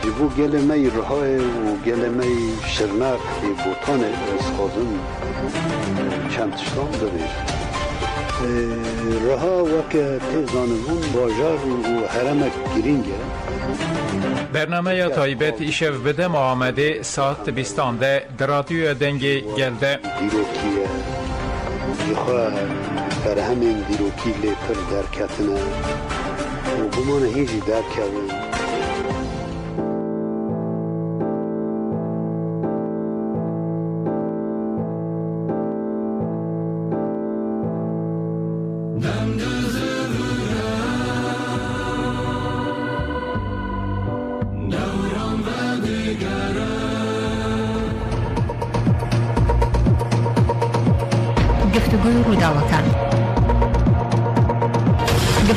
جبو گل می رهای و گل می شرنق بوتانه از خازم چند تشتام دبیر رها وقت تیزانمون باجار و حرمک گرینگه. برنامه تایبت ایشف بده محمده ساعت 20 در رادیو دنگی گلده دیروکیه یخواه بر همین دیروکی لیپر درکتنه و بمانه هیچی درکتنه.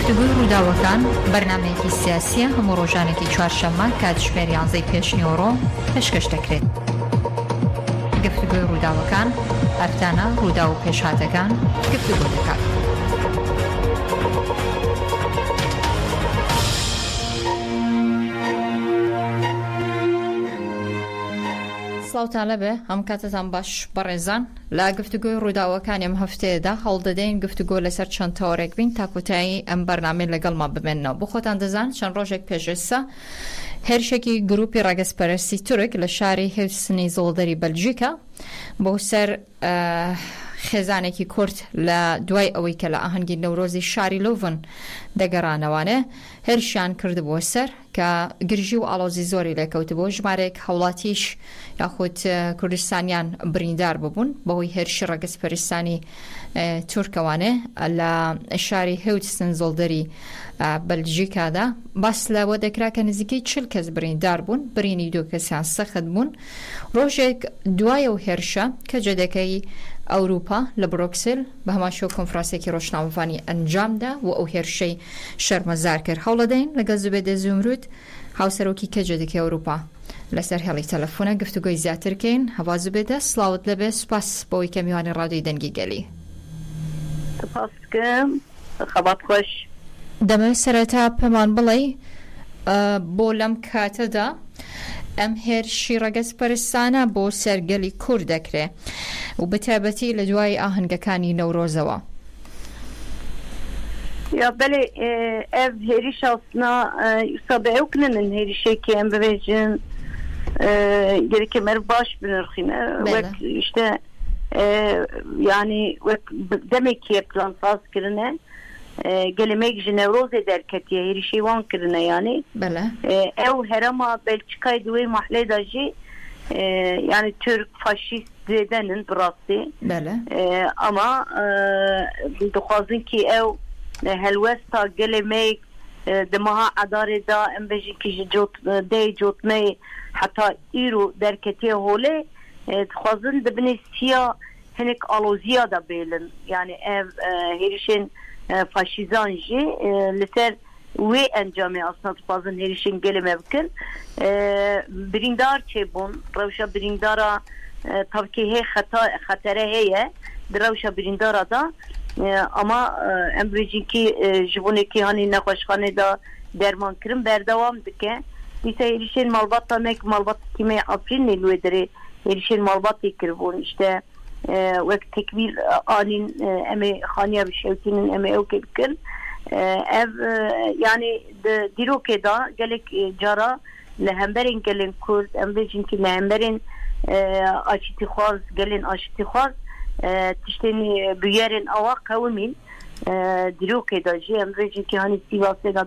گفتگوی ڕووداوەکان بەرنامەیەکی سیاسیە هەموو ڕۆژانێکی چوارشەممە کاتژمێر 11 نیوەڕۆ پێشکەش دەکرێت. گفتگوی ڕووداوەکان ئەفتانە ڕوودا و پێشهاتەکان گفتگو دەکات. سڵاوتان لەبێ هەم کاتتان باش بەڕێزان لە گفتگوی ڕووداوەکانی ئەم هەفتەیەدا هەڵدەدەین گفتگۆ لەسەر چەند تەوەرێک بین تا کۆتایی ئەم بەرنامەی لەگەڵما ببێنەوە. بۆ خۆتان دەزان چەند ڕۆژێک پێشێستا هێرشێکی گروپی ڕاگەزپەرستی تورک لە شاری هێوسنی زۆڵدەری بەلژیکا بۆ سەر خێزانێکی کورد لە دوای ئەوەی کە لە ئاهەنگی نەورۆزی شاری لۆڤن دەگەڕانەوانێ هێرشیان کردبووە سەر کە گرژی و ئاڵۆزی زۆری لێکەوتبوو ژمارێک هەوڵاتیش یاخود کوردستانیان بریندار ببوون بەهۆی هێرشی ڕاگەزپەرستانی تورکەوانێ لە شاری هێوسن زۆڵدەری بەلژیکادا باس لەوە دەکرا کە نزیکەی 40 کەس بریندار بوون برینی 2 کەسیان سەخت بوون ڕۆژێک دوایە و هێرشە کە جێدەکەی ئەوروپا لە بڕۆکسل بە هەماشۆ کۆنفرانسێکی ڕۆژنامەوانی ئەنجامدا و ئەو هێرشەی شەرمەزار کرد. هەوڵەدەین لەگەڵ زوبێدە زومرود هاوسەرۆکی کەجێدەکەی ئەوروپا لەسەر هێڵی تەلەفۆنە گفتوگۆی زیاترکەین. هەوا زوبێدە سڵاوت لەبێ سوپاس بەوەی کە میوانی ڕادیۆی دەنگی گەلی. سپاس بکەم خەبات خۆش. دەمەوێت سەرەتا پێمان بڵێ بۆ لەم کاتەدا ئەم هێرشی ڕەگەزپەرستانە بۆ سەرگەلی کوور دەکرێ و بەتایبەتی لە دوای ئاهەنگەکانی نەورۆزەوە. یا بەێ ئەv هێریش ئاسنا ئستا بە ئەو کنن هێریشێکی ئەم ببێژن گەرەکە مەر باش بنرخینە وەک شتە ینی وەک دەمێکی پلان سازکردنە گەلمێک ji newrozê derketiye hêrişî wan kirine yanî ew herema Belçikayê di wê mehlê de jî yani Türk faşîst dêdenin bi rastî ama dixwazin kî ew helwesta gelêmek di meha edarê da em bêjin kî ji dê cotmeyê heta îro derketiye holê dixwazin dibinê siya hinek aloziya da bêlin yani ev hêrişên faşizan jî li ser wê encamê asna dixwazin hêrişên gelê me bikin birîndar çêbûn rewşa birîndara tavkê hê xetere heye di rewşa birîndara da ama em bêjin kî ji bonekî hanî nexweşxanê da derman kirin berdewam dike dîsa hêrişên malbata mek malbatekî me Afrînê li wê derê hêrişên malbatê kiribûn işte وەک تەکبیر ئانین ئەمێ خانیا بشەوتینن ئەمێ ئەو کێ بکرد ئەv یانی دیرۆکێدا gelek cara li hemberên gelên Kurd em bêjin kî li hemberên aşîtîxwaz gelên aşîtîxwaz tiştên bûyerên awa qewimîn dîrokêda jî em bêjin kî hanî Sîvasê da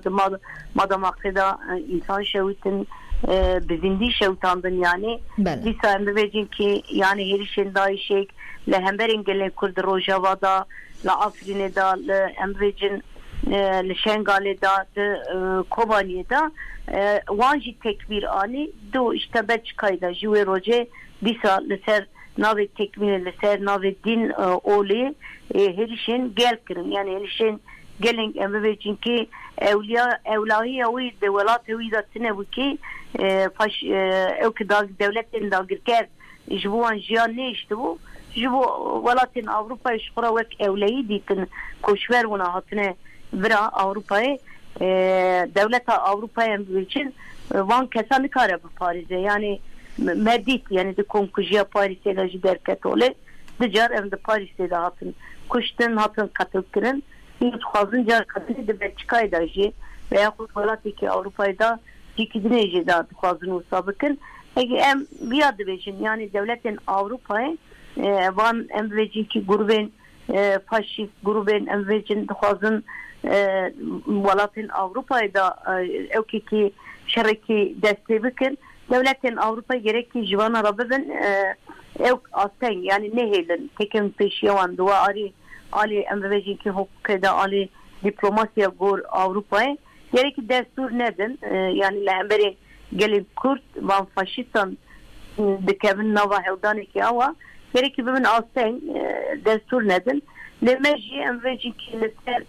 Madamakê da însan şewîtin bi zindî şewtandin yani dîsa em bibêjin kî yani hêrişên Daişek li hemberên gelên Kurd Rojava da li Afrînê da li em bêjin li Şengalê da di Kobaniyê da wan jî tekbîr anî du işte Belçikayê da ji wê rojê dîsa li ser navê tekbîrê li ser navê dîn olê hêrişên gel kirin yani hêrişên gelên em bibêjin kî ewlahiya wî di welatê wî da tune wikî ew ki dewletên dagirker ji bo wan jiyan nêiştibû ji bo welatên Avrupayê ji xwe re wek ewleyî dîtin koçber bûna hatine bira Avrupayê devleta Avrupa'ya için van kesanı kare bu Paris'e yani medit yani de konkujiya Paris'e de derket ole dicar hem de Paris'e de hatın kuştun hatın katılkırın yutkhazın car kadını de Belçika'yı da veya kutbalatı ki Avrupa'da dikidine de dukhazın usabıkın em bir adı beşin yani devletin Avrupa'ya van emvecin ki gruben faşist gruben emvecin dukhazın Walatın Avrupa'da evki şereki desteği bakın devletin Avrupa gerekli civan arabın ev asten yani ne heylen tekin peşiyan dua ali emrevecin ki hukuka ali diplomasiya gor Avrupa'ya gerekli destur neden yani lehemberi gelip Kürt van faşistan dikevin nava hevdani ki ama gerekli bimin asten destur neden lemeji emrevecin ki leser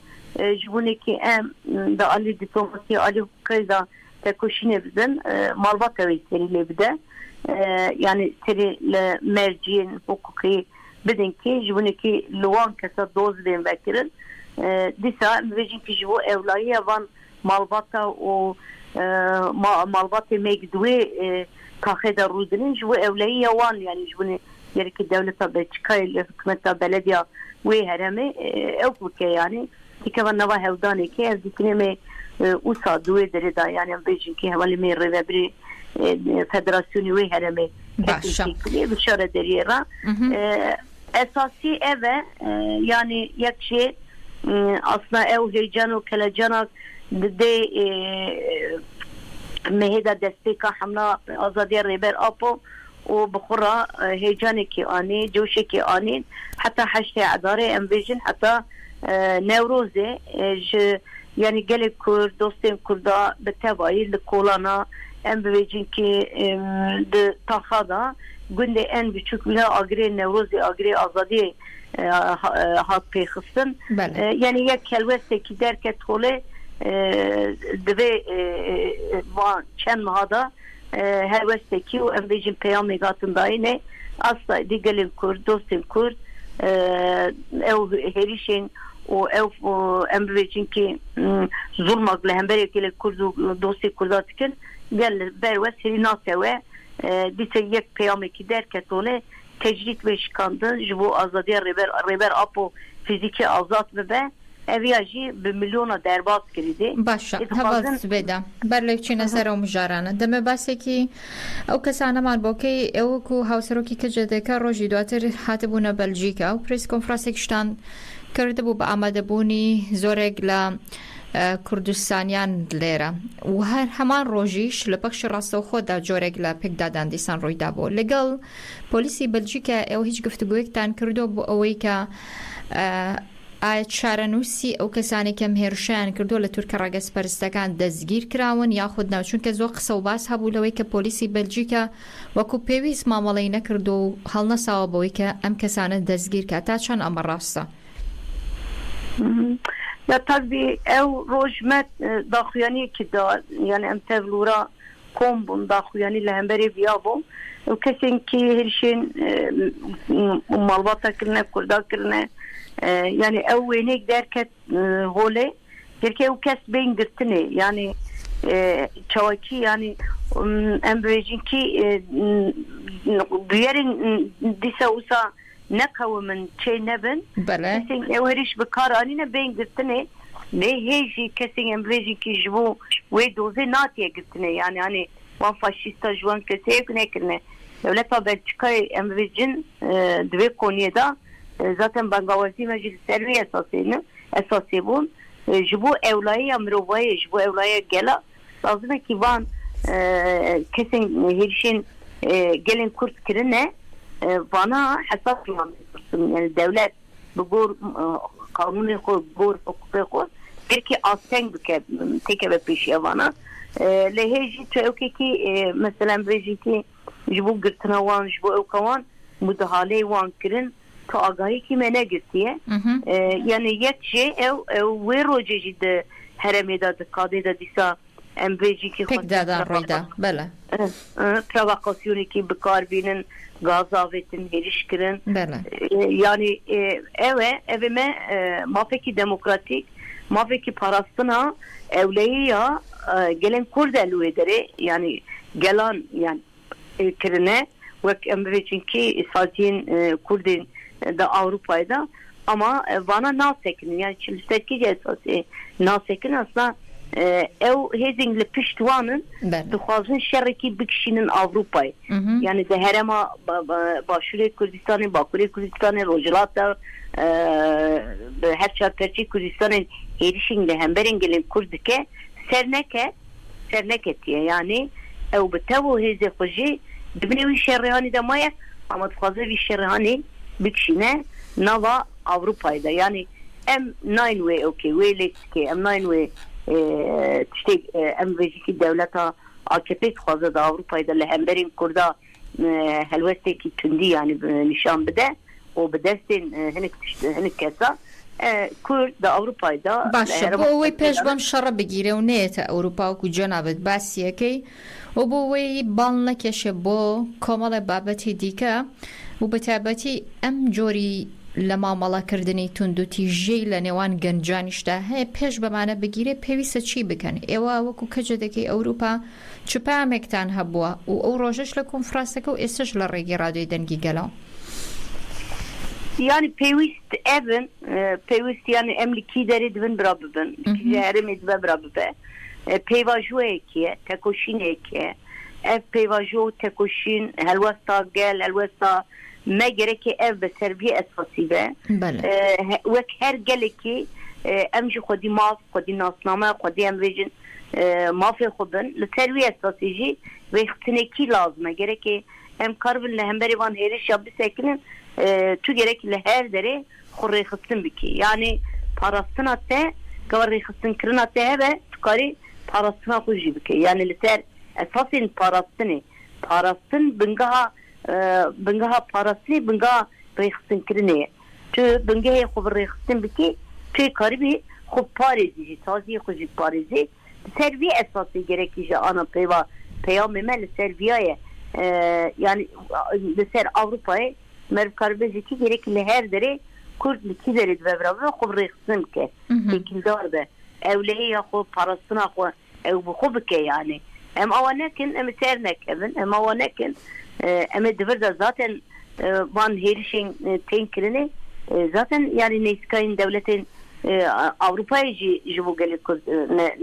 jibuneki em da ali diplomasiya ali hukuka tekoşine bizden malbata veyseliyle bir de yani seriyle merciğin hukuki bedin ki jibuneki luan kesa doz den vekirin disa vejin ki jibu evlayı van malbata o malbata megdue kaheda rudinin jibu evlayı yavan yani jibuni gereki devlete Belçika ile hükümete belediye ve heremi evkuke yani dikevan nava hevdani ki ez dikineme usa duwe dere da yani bejin ki havali me revabri federasyonu ve hereme kesinlikle bir şara deriyera esasi eve yani yakşi aslında ev heyecanı kelacanak de meheda destek hamla azadiye reber apo وبخرة هيجانك آني جوشك آني حتى حشت عدارة أم بيجن حتى نوروزي يعني قلب كرد دوستين كردا بالتابعي لكولانا أم بيجن كي تاخادا قلنا أن بتشوف بلا أجري نوروزي أجري أزادي هات بيخصن يعني يك الوسط كدار كتولي دبي وان كان هذا her vesteki o embejin peyamigatında yine asla digelim Kürt, dostim Kürt ev herişin o ev embejin ki zulmakla hemberekele Kürt'u dosti Kürt'atken gel berves herinate ve dise yek peyameki derket ole tecrit ve şikandı bu azadiye reber apo fiziki azat ve eviyajی به میلیون درباز کردی. باشه. هوا زبده. برای چی نظر او مجارانه. دم باشه کی او کسانه مان باکی او کو هاوسروکی که جده که روزی دواتر حتی بونه بلژیکا و پریس کنفرانس کشتن کرده بو با آماده بونی زورگ ل کردستانیان لیره و هر همان روزیش لپخش راست خود در جورگ ل پک دادن دیسان روی دابو. لگل پلیسی بلژیکا او هیچ گفتگویی تان کرده بو اوی که شارەنووسی ئەو کەسانی کەم هێرشیان کردو لە تورکە ڕاگەسپەرستەکان دەستگیر کراون یاخود ناوچونکە زۆر قسە و باس هەبوو لەوەی کە پۆلیسی بەلژیکە وەکو پێویست مامەڵەی نەکردو و هەڵنەساوە بەوەی کە ئەم کەسانە دەستگیر کە تا چەند ئەمە ڕاستە یا tabii ev rojmet daxuyani ki da yani em tevlura kombun daxuyani lehemberi biyabum o kesin ki her şeyin malbata kirine kurda kirine yani evvenek derket hole derke o kes ben girtine yani çavaki yani embrejin ki büyerin disa usa ne kavmin şey ne ben kesin evheriş bekar anine ben girtine ne heji kesin embrejin ki jbu ve doze natiye girtine yani hani van faşista jvan kesek ne kirne devleta Belçika'yı embrejin dve koniyeda zaten Bangladeş'in meclis servi esası bun. Bu evlaya mrovaya, bu evlaya gela. Lazım ki van kesin herişin gelin Kürt kirine bana hesap yapıyorsun. Yani devlet bu kanunu bu hukuku bir ki asen bir tek ve peşe bana. Leheji ki mesela bejiki bu gırtınavan, bu evkavan müdahale van kirin که آگاهی که منه گرتیه یعنی یک چه او روزی جد هرمی داد کادی داد دیسا ام بیجی که پک دادن روی دا بله پرووکاسیونی که بکار بینن گاز آویتن هریش کرن بله yani eve evime mafeki demokratik mafeki parasına evleyiya gelen Kurd elvedere yani gelen yani kirine ve çünkü sakin Kurdin da Avrupa'da ama bana nasekin yani çilisteki esası nasekin aslında ev hezingle piştuanın duhazın şerreki bir kişinin Avrupa'yı yani de herema başure Kürdistan'ı Bakure Kürdistan'ı Rojlat'ta her çarpıcı Kürdistan'ın erişinle hemberin gelen Kurdike serneke diye yani ev betevu heze fıcı dibnevi şerrihani de maya ama duhazı şerrihani bir kişine nava Avrupa'da yani em nine way okay way let's em nine way işte em veciki devleta AKP fazla da Avrupa'da lehemberin kurda helvesteki tündi yani nişan bide o bedestin henik kesa Kurd da Avrupa'da باشه بو وی پیش بم شر بگیره و نیت اروپا و جنابت بسیه کی و بو وی بان نکشه بو کامل بابتی دیکه و بتابتی ام جوری لما مالا کردنی تندوتی جی لنوان گنجانشته هی پیش بمانه بگیره پیویسه چی بکنه ایوا وکو کجده که اروپا چپا مکتان هبوا و او روشش لکنفرانسه که و استش لرگی رادوی دنگی گلو yani pevist evin pevist yani emliki deri divin brabben ki yerim edbe brabbe peyvaju ekiye tekoşin ekiye ev peyvaju tekoşin helvasta gel helvasta me gereki ev be serbiye esası be ve her geleki emji khodi maf khodi nasnama khodi emvejin mafi khudun le serbiye esasıcı ve ihtineki lazım gereki hem karbinle hem berivan heriş yapı sekinin tu gerekli her deri xurri xısın biki yani parasını atte gavarri xısın kırın atte ve tukari parasına kuji biki yani liter esasın parasın bingaha parasını bingaha rixısın kırını tu bingaha xurri xısın biki tu karibi xub parizi tazi kuji parizi servi esası gerekli ana peyameme serviye yani ser Avrupa'ya merv karbezeki gerekli her deri Kürtliki deri ve beraber xubri xısın ke ikindar be evlehi ya xub parasına xub ev bu xub ke yani em avanekin em sernek evin em avanekin em devir de zaten van herişin tenkirini zaten yani neyskayin devletin Avrupa'yı jibu gelir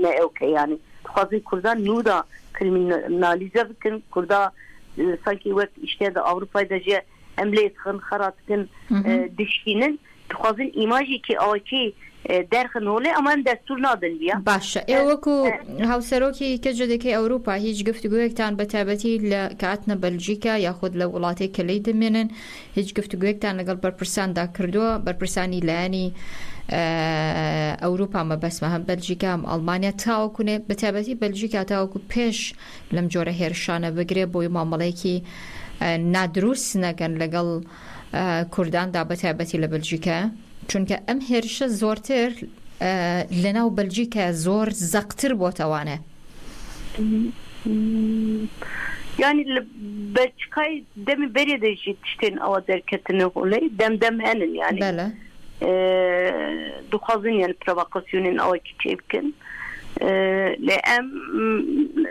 ne okey yani fazla Kurdan nuda kriminalize bikin Kurda sanki işte de Avrupa'da emliyet xaratın dişkinin tuhazın imajı ki avaki derxin hole ama hem destur nadın biya. باشه ایوکو هاوسروکی که جده که اروپا هیچ گفتگوی تان بتابتی لکاتنا بلژیکا یا خود لولاتی کلید منن هیچ گفتگوی تان لقل برپرسان دا کردو برپرسانی لانی اروپا ما بس مهم بلژیکا هم آلمانیا تاو کنه بتابتی بلژیکا تاو کو پیش لم جوره هرشانه بگره بوی معامله کی نادروس نگن لقل کردان دا بتابتی لبلژیکا چونکه ام هرش زورتر لنا و بلژیکا زور زقتر بوتوانه yani Belçika'yı demi beri de yetiştin ava derketine olay dem henin yani bele duhazın yani provokasyonun ava kiçevkin le em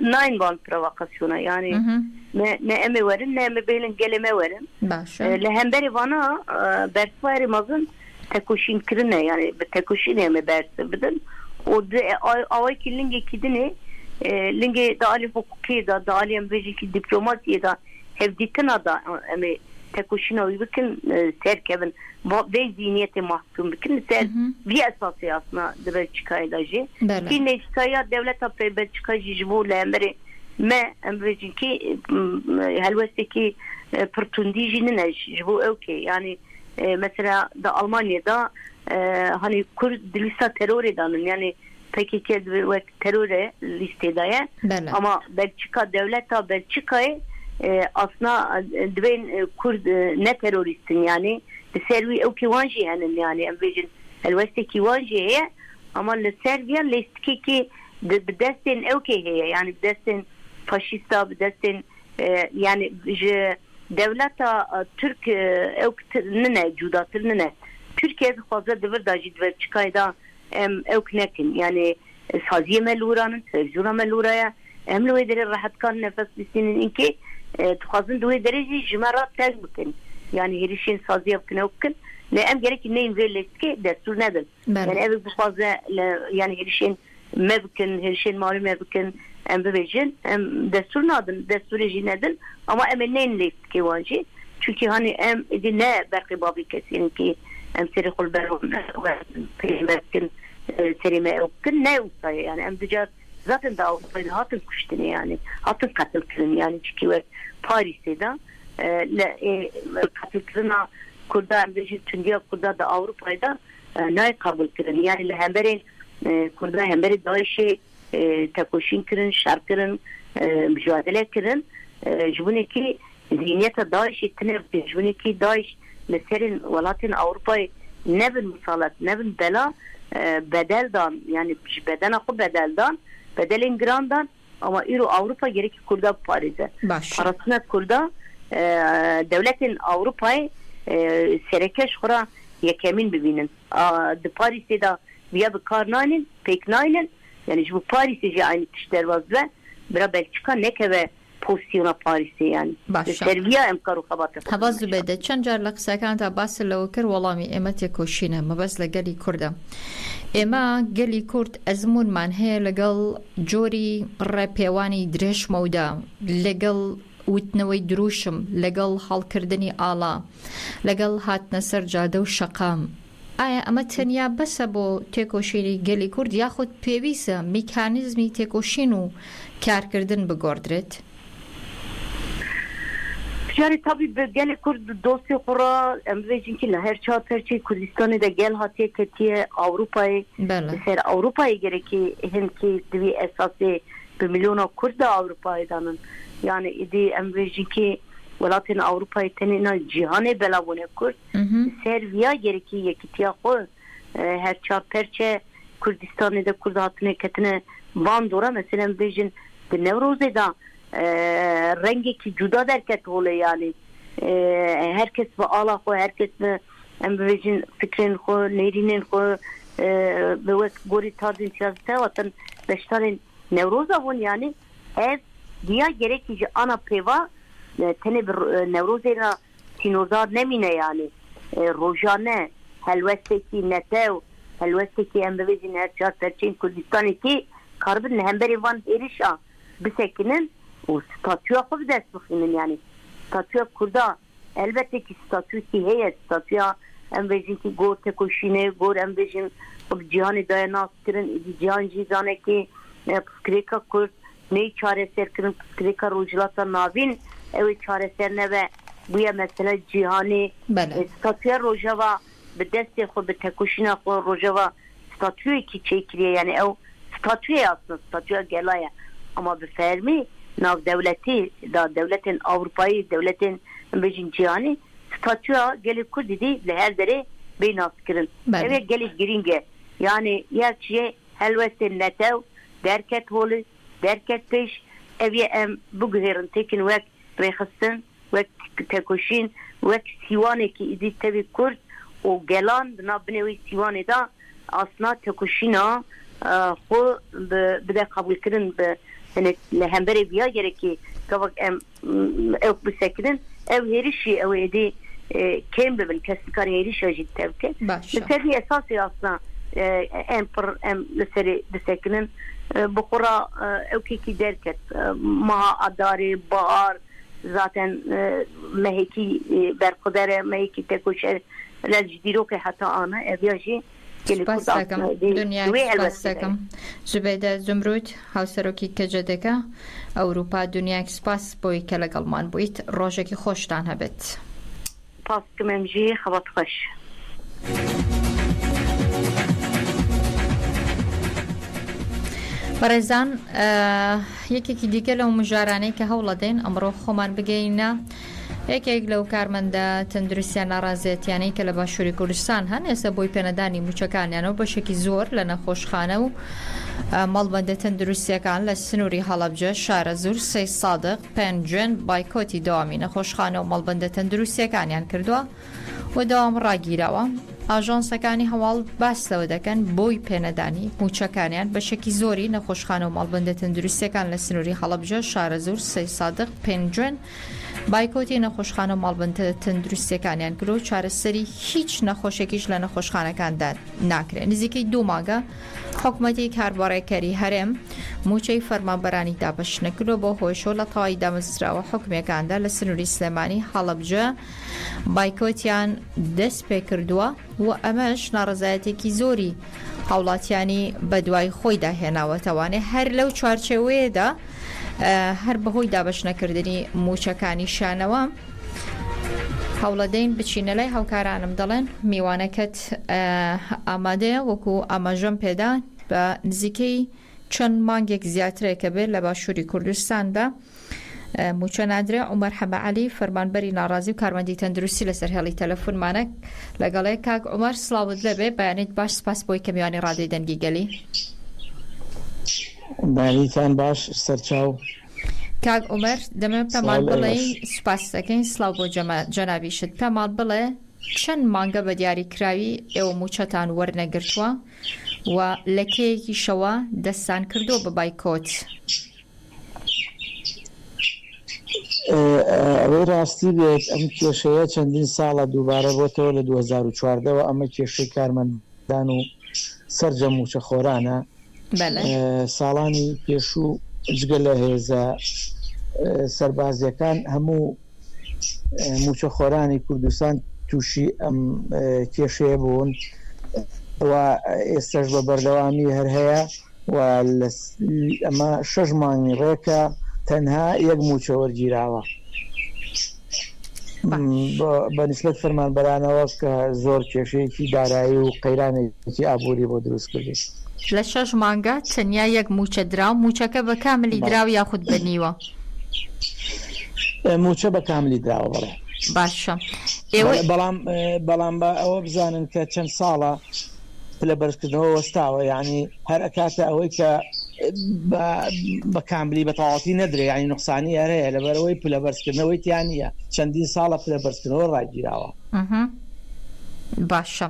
nine van provokasyona yani ne eme verin ne eme beylin geleme verin le hemberi vana bersvayri mazın tekoşin kirine yani tekoşin eme bersi bidin o de ava ki linge kidini linge da ali hukuki da ali emvejiki diplomasiye da hevditina da eme tekoşina uybikin serkevin ve zihniyeti mahkum bikin ser bir esası aslında Belçika'yla ji ki Belçika'ya devlet apre Belçika jibu lemberi me emvejiki helvesteki pırtundijinin jibu okey yani mesela da Almanya'da hani Kürt lista terör edanın yani PKK ve teröre listedaya ama Belçika devleta Belçika'yı aslında dven Kürt ne teröristin yani servi okey vanji yani emvejin helvesteki vanji ama le Serbiya listeki بدستن اوكي هي يعني بدستن فاشيستا بدستن يعني دولتا ترك اوك ننه جوداتر ننه Türkiye fazla devir da jidver çıkayda او كنكن يعني سازيه ملوران تلفزيون ملورايا ام لو يدري راح كان نفس بسنين انكي تخازن دوي درجه جمرات تاجمكن يعني هريشين سازيه بكنوكن لا ام جريك نين فيلسكي دستور ندل يعني ابي بخازه يعني هريشين ما بكن هريشين مالي ما بكن ام ببيجن ام دستور نادن دستور جي ندل اما ام نين ليسكي وانجي çünkü hani em ne belki babi kesin ki em seri kul beron kıymetkin serime okun ne olsa yani em düca zaten daha hatın kuştun yani hatın katıl kırın yani çünkü Paris'te de katıl kırına kurda em de Türkiye kurda da Avrupa'da ne kabul kırın yani hemberin kurda hemberi daişi tekoşin kırın şarkırın mücadele kırın jubuneki zihniyete daeş ettiğine jubuneki daeş meselin velatin Avrupa'yı ne bir musalat ne bir bela bedeldan yani beden akı bedeldan bedelin grandan ama Avrupa gerekli kurda Paris'e parasına kurda devletin Avrupa'yı serekeş kura yekemin bibinin de Paris'te de bir karnanin peknanin yani bu Paris'e aynı kişiler var ve bir Belçika ne keve pozisyona Paris'e yani Serbiya emkaru kabatı هوا زبده چند جار لقسەکان تا باس لەوە کرد وەڵامی ئێمە تێکۆشینە مەبەست لە گەلی کوردە ئێمە گەلی کورد ئەزمونمان هەیە لەگەڵ جۆری ڕێپێوانی درێژمەودا لەگەڵ وتنەوەی دروشم لەگەڵ هەڵکردنی ئاڵا لەگەڵ هاتنە سەر جادە و شەقام ئایا ئەمە تەنیا بەسە بۆ تێکۆشینی گەلی کورد یاخود پێویستە میکانیزمی تێکۆشین و کارکردن بگۆڕدرێت yani tabii gel Kurd dosya kura emrejinki her çağ perçi Kurdistan'ı da gel hatiye ketiye Avrupa'yı mesela Avrupa'yı gereki henki divi esası bir milyona Kurd da Avrupa'ydanın yani idi emrejinki velatin Avrupa'yı tenine cihane belavone Kurd Serbiya gereki yekitiya ko her çağ perçe Kurdistan'ı da Kurd hatine ketine bandora mesela emrejin bir Nevruz'da rengi ki juda derket oluyor yani herkes bu Allah ko herkes mi emrejin fikrin ko nerinin ko ve gori tarzın siyasete vatan beştarin Nevruz'a bun yani ev diye gerekici ana peva tene bir Nevruz'ena sinozar nemine yani rojane helvesteki netev helvesteki emrejin her çar terçin Kurdistan'ı karbın hemberi van erişa bisekinin o statüya bir ders bakımın yani statüya kurda elbette ki statü ki heye statüya emrejin ki gor tekoşine gor emrejin cihanı dayanastırın cihan cizane ki psikrika kurt neyi çareser kırın psikrika rojilata navin evi çareserine ve buya mesela cihanı statüya rojava bir deste ko bir tekoşine ko rojava statüya ki çekiliyor yani ev statüya aslında statüya gelaya ama bir fermi nav devleti da devletin Avrupa'yı devletin bejin cihani statüya gelip kurdidi her dere beynaskirin evet gelip giringe yani yerçiye helvetin netev derket holu derket peş eviye em bu güherin tekin vek rehasın vek tekoşin vek sivaneki idi tevi kurd o gelan nabnevi sivane da asna tekoşina o bir de kabul kırın hani lehembere biya gereki kavak em ev bu sekinin ev herişi ev edi kembel kesikar heriş ajit tevke mesela esası aslında em mesele bu sekinin bu kura ev ki derket maha adari bahar zaten meheki berkudere meheki tekoşer lejdiru ke hatta ana ev yaji سپاسەکەم دنیا سپاسەکەم زوبێدە زمرود هاوسەرۆکی کەجەدەکە ئەوروپا دنیا سپاس بۆی کە لەگەڵمان بوویت ڕۆژێکی خۆشتان هەبێت پاسکمەمژی خەبەت خۆش بەڕێزان یەکێکی دیکە لەو مژارانەی کە هەوڵەدەین ئەمڕۆ خۆمان بگەینە یەکێک لەو کارمەندە تەندروستیان ناڕازێتیانەی کە لە باشووری کوردستان هەن ئێستا بۆی پێنەدانی موچەکانیانەوە بەشێکی زۆر لە نەخۆشخانە و مەڵبەندە تەندروستیەکان لە سنووری هەڵەبجە شارە زور سەی سادق پێنجێن بایکۆتی داوامی نەخۆشخانە و مەڵبەندە تەندروستیەکانیان کردووە و داوام ڕاگیراوە ئاژانسەکانی هەواڵ باسەوە دەکەن بۆی پێنەدانی موچەکانیان بەشێکی زۆری نەخۆشخانە و ماڵبەندە تەندروستیەکان لە سنووری هەڵەبجە شارەزور سەی سادق پێنجوێن بایکۆتی نەخۆشخانە و ماڵبەندە تەندروستیەکانیان کرد و چارەسەری هیچ نەخۆشێکیش لە نەخۆشخانەکاندا ناکرێت. نزیکەی 2 مانگە حکوومەتی کاربڕێکەری هەرێم موچەی فەرمانبەرانی دابش نەکردو بۆ هۆشۆ لە تەواوی دامەزراوە حکومەکاندا لە سنووری سلێمانی هەڵەبجە بایکۆتیان دەست پێ کردووە و ئەمەش ناڕزایەتێکی زۆری هاوڵاتیانی بەدوای خۆیدا هێناوەتەوانێ هەر لەو چوارچێوەیەدا هەر بەهۆی دابش نەکردنی موچەکانی شانەوە هەوڵەدەین بچینە لای هاوکارانم دەڵێن میوانەکەت ئامادەیە وەکو ئاماژەم پێدا بە نزیکەی چەند مانگێک زیاترێکە بێت لە باشووری کوردستاندا موچە نادرێ عومەر حەمەعەلی فەرمانبەری ناڕازی و کارمەندی تەندروستی لەسەر هێڵی تەلەفۆنمانە لەگەڵێ کاک عومەر سڵاوت لەبێ بەیانیت باش سپاس بۆی کە میوانی ڕادیۆی دەنگی گەلی بانیتان باش سەرچاو کاک عومەر دەمێ پەمان بڵێ سوپاس دەکەین سڵاو بۆ جەنابیشت پەمان بڵێ چەند مانگە بە دیاریکراوی ئێوە موچەتان وەرنەگرتووە و لە کێیەکی شەوە دەستان کردو بە بایکۆت ئەوەی ڕاستی بێت ئەم کێشەیە چەندین ساڵە دووبارە بۆتەوە لە 2014ەوە ئەمە کێشەی کارمەندان و سەرجەم موچەخۆرانە ساڵانی پێشوو جگە لە هێزە سەربازیەکان هەموو موچەخۆرانی کوردستان تووشی ئەم کێشەیە بوون و ئێستاش بە بەردەوامی هەر هەیە و ئەمە 6 مانگی ڕێکە تەنها یەک موچە وەرگیراوە بە نسبەت فەرمانبەرانەوە کە زۆر کێشەیەکی دارایی و قەیرانێکی ئابووری بۆ دروست کردی لە 6 مانگە تەنیا یەک موچە دراو موچەکە بە کاملی دراو یاخود بەنیوە موچە بە کاملی دراوە بڵێ باشە بەڵام بە ئەوە بزانن کە چەند ساڵە پلە بەرزکردنەوە وەستاوە یعنی هەر ئەکاتە ئەوەی کە بە کاملی بە تەواوەتی نەدرێ ینی نوقسانی هەرەیە لەبەرەوەی پلە بەرزکردنەوەی تیان نیە چەندین ساڵە پلە بەرزکردنەوە ڕاگیراوە باشە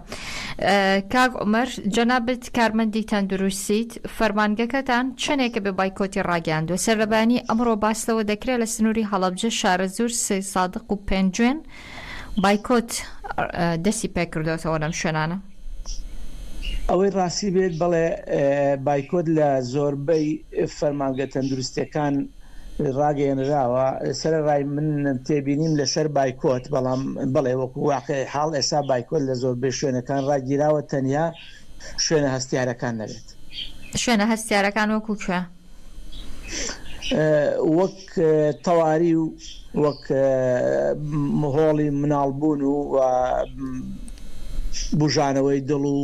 کاک عومەر جەنابەت کارمەندی تەندروستیت فەرمانگەکەتان چەندێکە بە بایکۆتی ڕاگەاندووە سەرلەبانی ئەمڕۆ باسەوە دەکرێت لە سنووری هەڵەبجە شارەزور سێ سادق و پێنجوێن بایکۆت دەستی پێکردوێتەوە لەم شوێنانە ئەوەی ڕاستی بێت بڵێ بایکۆت لە زۆربەی فەرمانگە تەندروستیەکان ڕاگەیەنراوە سەر ڕای من تێبینیم لەسەر بایکۆت بەڵام بڵێ وەکو واقع حاڵ ئێستا بایکۆت لە زۆربەی شوێنەکان ڕاگیراوە تەنیا شوێنە هەستیارەکان نەبێت شوێنە هەستیارەکان وەکو کوێ وەک تەواری و وەک هۆڵی مناڵبوون و بژانەوەی دڵ و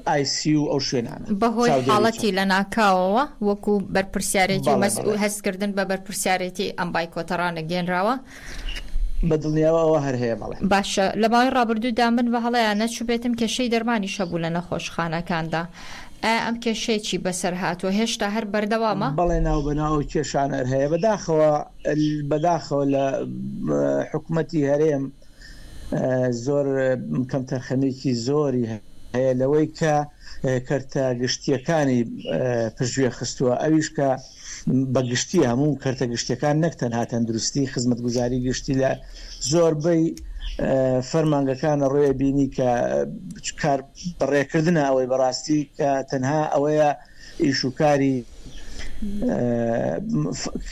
ئایسی و ئەو شوێنانە بەهۆی حاڵەتی لە ناکاوەوە وەکو بەرپرسیارەتی و هەستکردن بە بەرپرسیارەتی ئەم بایکۆتەڕانە گێنراوە بە دڵنیاوەوە هەر هەیە بڵێ باشە لە ماوەی ڕابردوودا من بە هەڵەیان نەچوبێتم کێشەی دەرمانی شەبوو لە نەخۆشخانەکاندا ئەم کێشەیەکی بەسەر هاتووە هێشتا هەر بەردەوامە بەڵێ ناو بەناو کێشانە هەیە بەداخەوە لە حکوومەتی هەرێم زۆر کەم تەرخەمێکی زۆری هەیە لەوەی کە کەرتە گشتیەکانی پشتگوێ خستووە ئەویش کە بە گشتی هەموو کەرتە گشتیەکان نەک تەنها تەندروستی خزمەتگوزاری گشتی لە زۆربەی فەرمانگەکانە ڕێ بینی کە کار بەڕێکردنە ئەوەی بەڕاستی کە تەنها ئەوەیە ئیشوکاری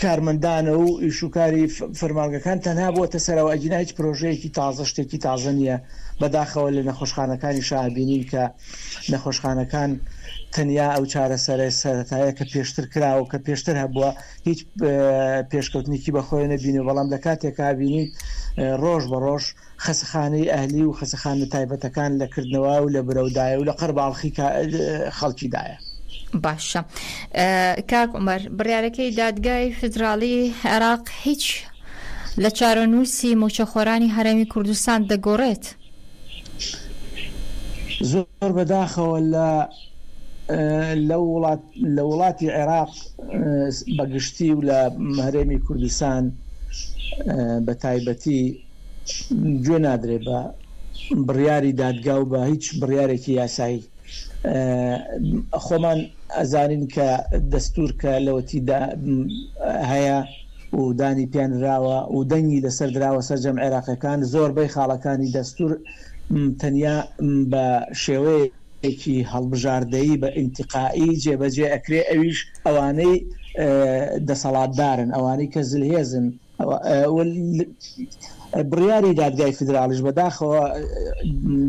کارمەندانە و ئیشوکاری فەرمانگەکان تەنها بۆتە سەرەوە ئەجینا هیچ پرۆژەیەکی تازە شتێکی تازە نییە بەداخەوە لە نەخۆشخانەکانی شابینین کە نەخۆشخانەکان تەنیا ئەو چارەسەرە سەرەتایە کە پێشتر کراوە کە پێشتر هەبووە هیچ پێشکەوتنێکی بەخۆی نەبینێ بەڵام لە کاتێکا بینی ڕۆژ بە ڕۆژ خەسەخانەی ئەهلی و خەسەخانە تایبەتەکان لەکردنەوە و لە برەودایە و لە قەرباڵخی خەڵکیدایە باشە کاک عومەر بڕیارەکەی دادگای فدراڵی عێراق هیچ لە چارەنووسی موچەخۆرانی هەرێمی کوردستان دەگۆڕێت زۆر بەداخەوە لە وڵاتی عێراق بەگشتی و لە هەرێمی کوردستان بە تایبەتی گوێ نادرێ بە بڕیاری دادگا و بە هیچ بڕیارێکی یاسایی. خۆمان ئەزانین کە دەستور کە لەوەتیدا هەیە و دانی پیانراوە و دەنگی لەسەر دراوە سەرجەم عێراقیەکان زۆربەی خاڵەکانی دەستور تەنیا بە شێوەیەکی هەڵبژاردەیی بە ئینتقائی جێبەجێ ئەکرێ، ئەویش ئەوانەی دەسەڵاتدارن، ئەوانەی کە زلهێزن. بڕیاری دادگای فیدرالیش بەداخەوە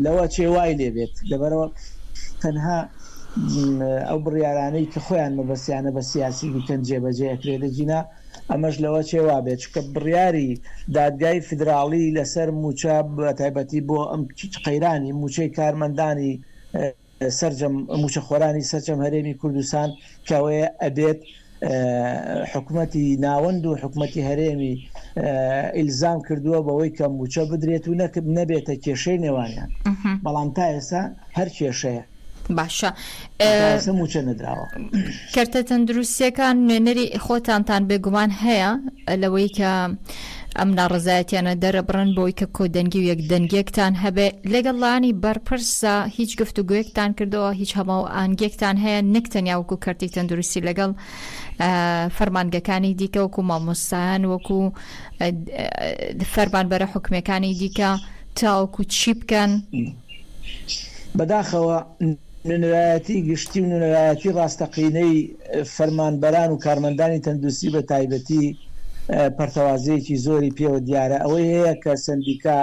لەوە چێ وای لێبێت لەبەرەوە تەنها ئەو بڕیارانەی کە خۆیان مەبەستیانە بە سیاسی بکەن جێبەجێ ئەکرێ لەجینا ئەمەش لەوە چێوا بێت، چکە بڕیاری دادگای فیدرالی لەسەر موچە بە تایبەتی بۆ ئەم قەیرانی موچەی کارمەندانی سەرجەم موچە خۆرانی سەرجەم هەرێمی کوردستان کەوەیە ئەبێت حکوومەتی ناوەند و حکوومەتی هەرێمی ئیلزام کردووە بەوەی کە موچە بدرێت و نەبێتە کێشەی نێوانیان، بەڵام تا ئێستا هەر کێشەیە باشە موچە نەدراوە. کەرتە تەندروستیەکان نوێنەری خۆتانتان بێگومان هەیە لەوەی کە ئەم ناڕزایەتیانە دەرەبڕن بۆی کە کۆدەنگی و یەکدەنگێکتان هەبێ لەگەڵانی بەرپرسە هیچ گفتوگویەکتان کردەوە، هیچ هەماو ئانگێکتان هەیە نەکتەنیا وەکو کەرتی تەندروستی لەگەڵ فەرمانگەکانی دیکە وەکو مامۆستایان وەکو فەرمانبەرە حکومەکانی دیکە تاوەکو چی بکەن؟ بەداخەوە نوێنەرایەتی گشتی و نوێنەرایەتی ڕاستەقینەی فەرمانبەران و کارمەندانی تەندروستی بە تایبەتی پەرتەوازەیەکی زۆری پێوە دیارە ئەوەی هەیە کە سندیکا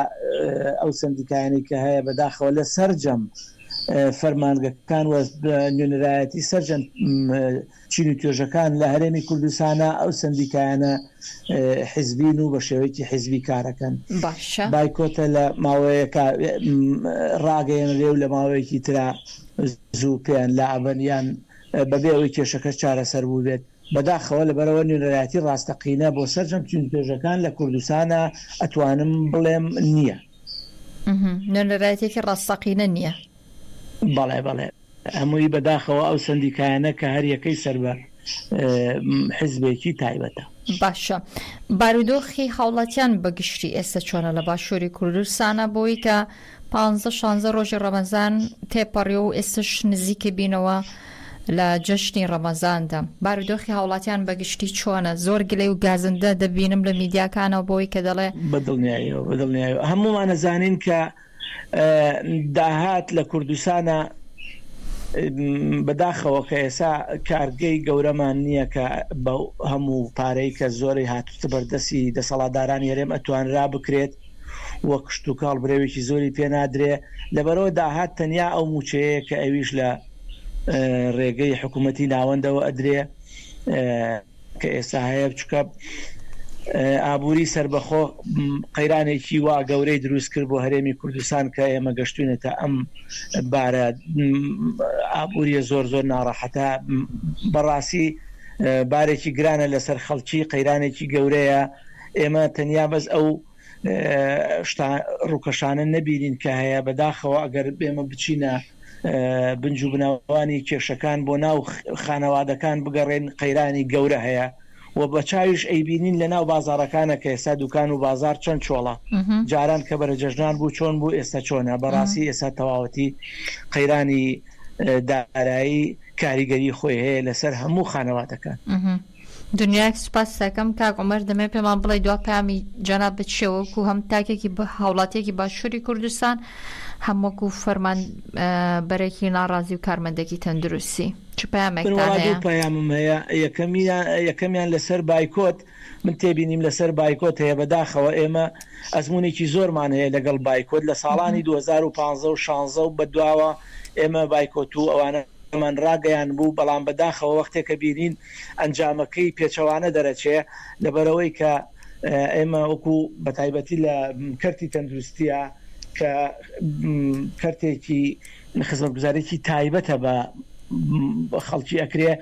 ئەو سندیکایانی کە هەیە بەداخەوە لە سەرجەم فەرمانگەکان و نوێنەرایەتی سەرجەم چین و توێژەکان لە هەرێمی کوردستانە ئەو سندیکایانە حیزبین و بە شێوەیەکی حیزبی کارەکەن. بایکۆتە لە ماوەیەکە ڕاگەیەنرێ و لە ماوەیەکی ترا زوو پێیان لا ئەبەنیان بەبێ ئەوەی کێشەکە چارەسەر بوو بێت. بەداخەوە لەبەرەوە نوێنەرایەتی ڕاستەقینە بۆ سەرجەم چین توێژەکان لە کوردستانە ئەتوانم بڵێم نییە. نوێنەرایەتێکی ڕاستەقینە نییە. بەڵێ بەڵێ هەمووی بەداخەوە ئەو سندیکایانە کە هەر یەکەی سەر بە حیزبێکی تایبەتە. باشە بارودۆخی هاوڵاتیان بەگشتی ئێستا چۆنە لە باشووری کوردستانە بۆی کە 15-16 ڕۆژی ڕەمەزان تێپەڕی و ئێستش نزیکە بینەوە لە جەشنی ڕەمەزاندا بارودۆخی هاوڵاتیان بەگشتی چۆنە؟ زۆر گلەی و گازندە دەبینم لە میدیاکانەوە بۆی کە دەڵێ بەدڵنیایەوە هەمومان نەزانین کە داهات لە کوردستانە بەداخەوە کە ئێسا کارگەی گەورەمان نییە کە بە هەموو پارەی کە زۆری هاتوتە بەردەسی دەسەڵاتداران هەرێم ئەتوانرا بکرێت وە کشت و کاڵ برێوێکی زۆری پێ نادرێ، لەبەرەوە داهات تەنیا ئەو موچەیە کە ئەویش لە ڕێگەی حکوومەتی ناوەندەوە ئەدرێ کە ئێستا هەیە بچکە ئابووری سربەخۆ قەیرانێکی وا گەورەی دروست کرد بۆ هەرێمی کوردستان کە ئێمە گەشتوینێتە ئەم بارە ئابووریە زۆر زۆر ناڕەحەتە، بەڕاستی بارێکی گرانە لەسەر خەڵکی قەیرانێکی گەورەیە. ئێمە تەنیا بەس ئەو ڕووکەشانە نەبینین کە هەیە، بەداخەوە ئەگەر ئێمە بچینە بنج و بناوانی کێشەکان بۆ ناو خانەوادەکان بگەڕێن قەیرانی گەورە هەیە و بە چاویش ئەیبینین لە ناو بازارەکانە کە ئێستا دوکان و بازار چەند چۆڵە جاران کە بەرە جەژنان بوو چۆن بوو ئێستا چۆنە. بەڕاستی ئێستا تەواوەتی قەیرانی دارایی کاریگەری خۆی هەیە لەسەر هەموو خانەوادەکان. دنیاک سوپاس دەکەم کاک عومەر دەمێ پێمان بڵێ دوا پامی جەناب بچێوەکو هەم تاکێکی هاوڵاتێکی باشووری کوردستان هەمووەکو فەرمان بەرێکی ناڕازی و کارمەندێکی تەندروستی چ پامێکتان هەیە؟ پەیامم هەیە یەکەمیان لەسەر بایکۆت من تێبینیم لەسەر بایکۆت هەیە. بەداخەوە ئێمە ئەزمونێکی زۆرمان هەیە لەگەڵ بایکۆت لە ساڵانی 2015 و 16 و بەدواوە ئێمە بایکۆت و ئەوانە من ڕاگەیان بوو، بەڵام بەداخەوە وەختێکە بینین ئەنجامەکەی پێچەوانە دەرەچێ لەبەرەوەی کە ئێمە وەکو بەتایبەتی لە کەرتی تەندروستیە کە کەرتێکی خزمەتگوزارێکی تایبەتە بە خەڵکی ئەکرێ،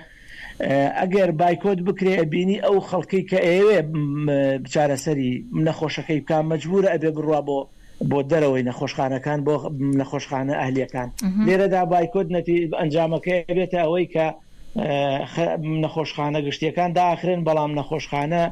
ئەگەر بایکۆت بکرێ بینی ئەو خەڵکی کە ئێوێ بچارەسەری نەخۆشەکەی بکە مەجبورە ئەبێ بڕوا بۆ دەرەوەی نەخۆشخانەکان بۆ نەخۆشخانە ئەهلیەکان. لێرەدا بایکۆت ئەنجامەکەی بێتە ئەوەی کە نەخۆشخانە گشتیەکان داخرێن، بەڵام نەخۆشخانە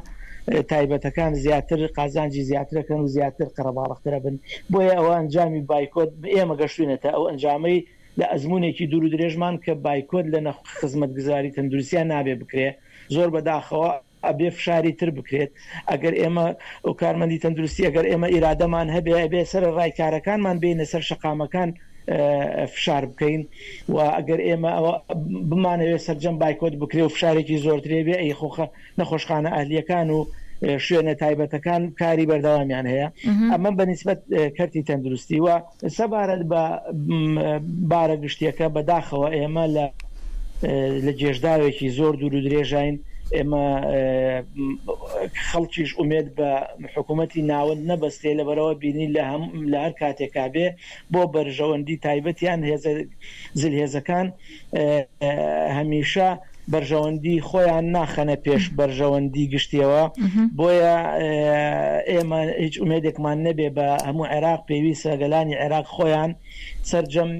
تایبەتەکان زیاتر قازانجی زیاترەکەن و زیاتر قەرەباڵغترە بن بۆیە ئەوە ئەنجامی بایکۆت ئێمە گەشتوینەتە ئەو ئەنجامەی لە ئەزمونێکی دوور و درێژمان کە بایکۆت لە خزمەتگوزاری تەندروستیان نابێ بکرێ زۆر بەداخەوە ئەبێ فشاری تر بکرێت ئەگەر ئێمە ئەو کارمەندی تەندروستی ئەگەر ئێمە ئیرادەمان هەبێ ئەبێ سەر ڕایکارەکانمان بینە سەر شەقامەکان فشار بکەین و ئەگەر ئێمە ئەوە بمانەوێت سەرجەم بایکۆت بکرێ و فشارێکی زۆرترێ بێ ئەی خۆخە نەخۆشخانە ئەهلیەکان و شوێنە تایبەتەکان کاری بەردەوامیان هەیە ئەمە بەنسبەت کەرتی تەندروستی و سەبارەت بە بارە گشتیەکە بەداخەوە ئێمە لە جێژداوێکی زۆر دوور و درێژین ئێمە خەڵکیش ئومێد بە حکوومەتی ناوەند نەبەستێ لەبەرەوە بینی لە هەر کاتێکا بێ بۆ بەرژەوەندی تایبەتیان زلهێزەکان هەمیشە بەرژەوەندی خۆیان ناخەنە پێش بەرژەوەندی گشتیەوە بۆیە ئێمە هیچ ئومێدێکمان نەبێ بە هەموو عێراق پێویستە گەلانی عێراق خۆیان سەرجەم